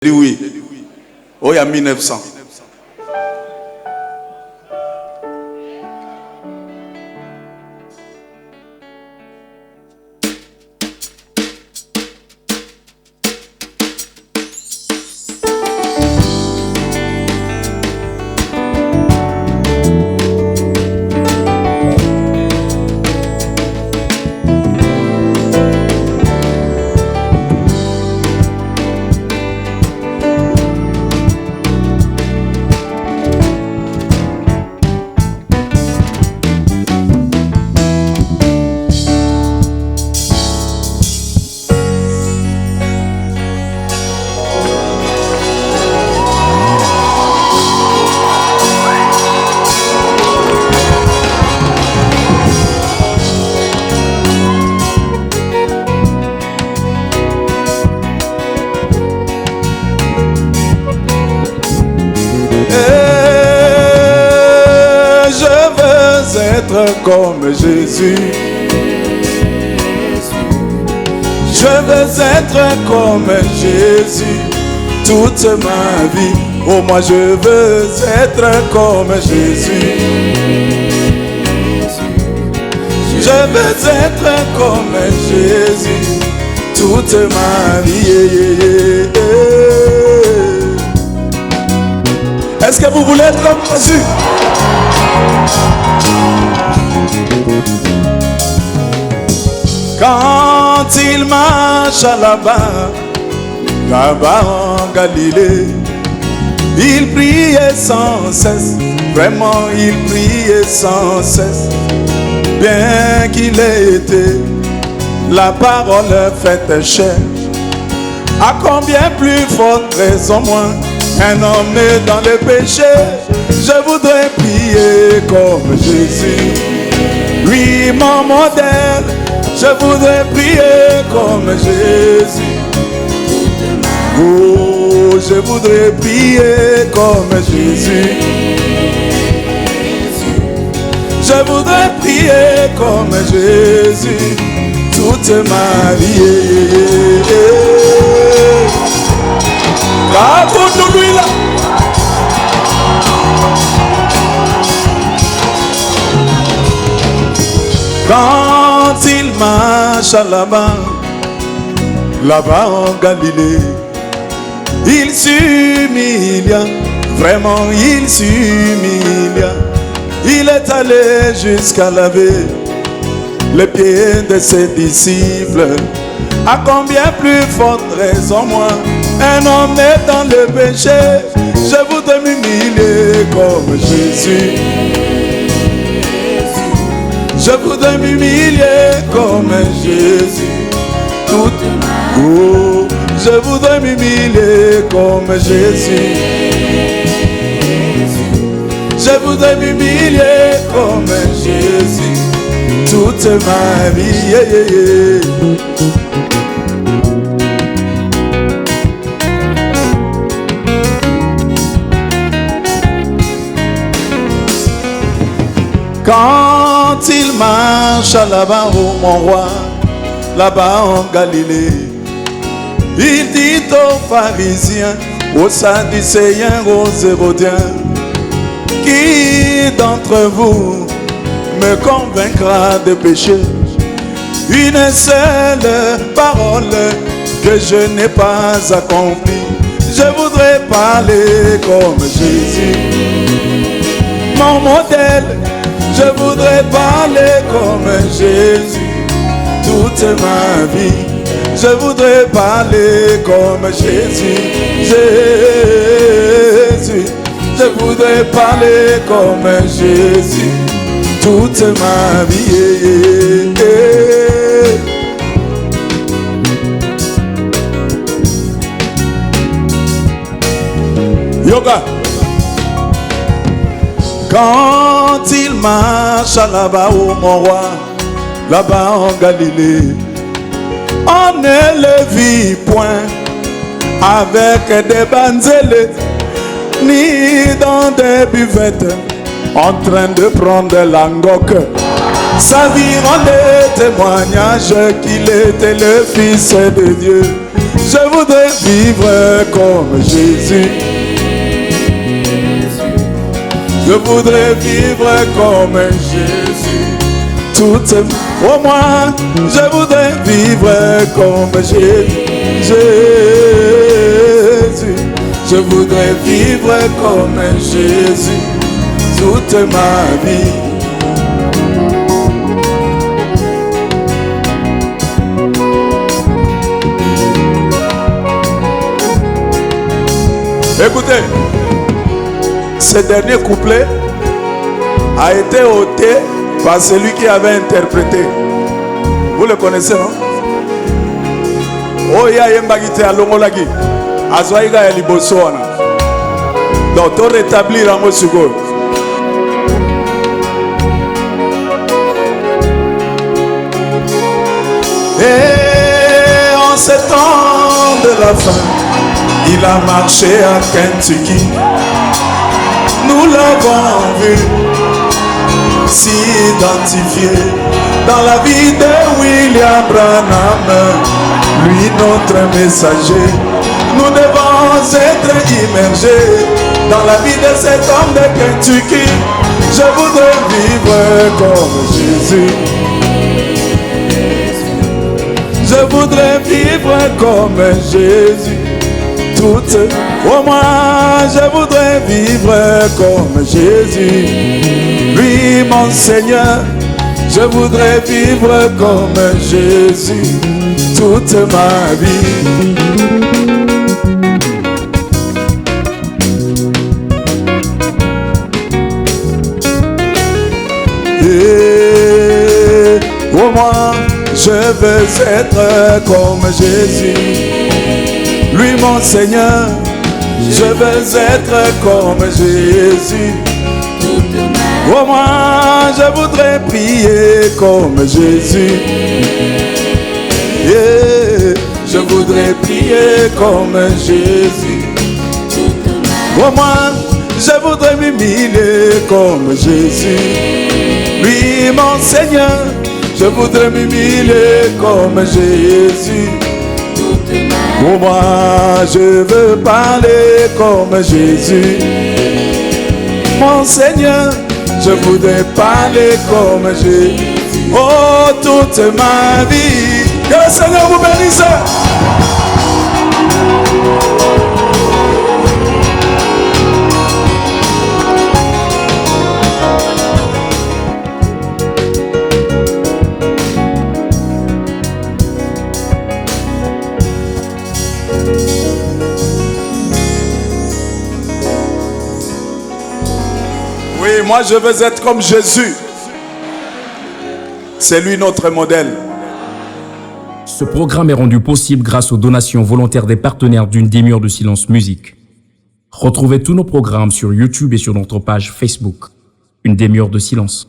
Dit oui. Oh, il y a 1900. Comme Jésus, je veux être comme Jésus toute ma vie. Oh, moi je veux être comme Jésus. Je veux être comme Jésus toute ma vie. Est-ce que vous voulez être comme Jésus? Quand il marche là-bas en Galilée, il priait sans cesse, vraiment il priait sans cesse. Bien qu'il ait été la parole faite chair, à combien plus forte raison moi, un homme né dans le péché, je voudrais prier comme Jésus. Lui mon modèle, je voudrais prier comme Jésus. Oh, je voudrais prier comme Jésus. Je voudrais prier comme Jésus toute ma vie. Raconte-nous là. Quand il marche là-bas en Galilée, il s'humilia, vraiment il s'humilia. Il est allé jusqu'à laver les pieds de ses disciples. À combien plus forte raison moi, un homme est dans le péché, je voudrais m'humilier comme Jésus. Je voudrais m'humilier comme Jésus. Oh, je voudrais m'humilier comme Jésus. Je voudrais m'humilier comme Jésus toute ma vie. Quand il marche là-bas au Mont-Roi, là-bas en Galilée, il dit aux pharisiens, aux sadducéens, aux hérodiens, qui d'entre vous me convaincra de péché? Une seule parole que je n'ai pas accomplie. Je voudrais parler comme Jésus, mon modèle. Je voudrais parler comme Jésus toute ma vie. Je voudrais parler comme Jésus. Jésus. Je voudrais parler comme Jésus toute ma vie. Yoga. Quand il marche là-bas au Mont-Roi, là-bas en Galilée, on ne le vit point avec des banzelettes, ni dans des buvettes, en train de prendre l'angoque. Sa vie rendait témoignage qu'il était le Fils de Dieu. Je voudrais vivre comme Jésus. Je voudrais vivre comme Jésus. Toute oh moi, je voudrais vivre comme Jésus. Je voudrais vivre comme Jésus toute ma vie. Écoutez, ce dernier couplet a été ôté par celui qui avait interprété. Vous le connaissez, non? Oh, ya yembagite alongolaki. Azwaiga ya liboso wana. Donc, to rétablir en mot sugo. Et en ce temps de la fin, il a marché à Kentucky. Nous l'avons vu s'identifier dans la vie de William Branham, lui notre messager. Nous devons être immergés dans la vie de cet homme de Kentucky. Je voudrais vivre comme Jésus. Je voudrais vivre comme Jésus. Toute, oh moi, je voudrais vivre comme Jésus. Lui, mon Seigneur, je voudrais vivre comme Jésus toute ma vie. Et oh moi, je veux être comme Jésus. Lui mon Seigneur, je veux être comme Jésus. Oh moi, je voudrais prier comme Jésus. Yeah, je voudrais prier comme Jésus. Oh moi, je voudrais m'humilier comme Jésus. Lui mon Seigneur, je voudrais m'humilier comme Jésus. Pour moi, je veux parler comme Jésus. Mon Seigneur, je voudrais parler comme Jésus. Oh, toute ma vie. Que le Seigneur vous bénisse. Oui, moi je veux être comme Jésus. C'est lui notre modèle. Ce programme est rendu possible grâce aux donations volontaires des partenaires d'une demi-heure de silence musique. Retrouvez tous nos programmes sur YouTube et sur notre page Facebook. Une demi-heure de silence.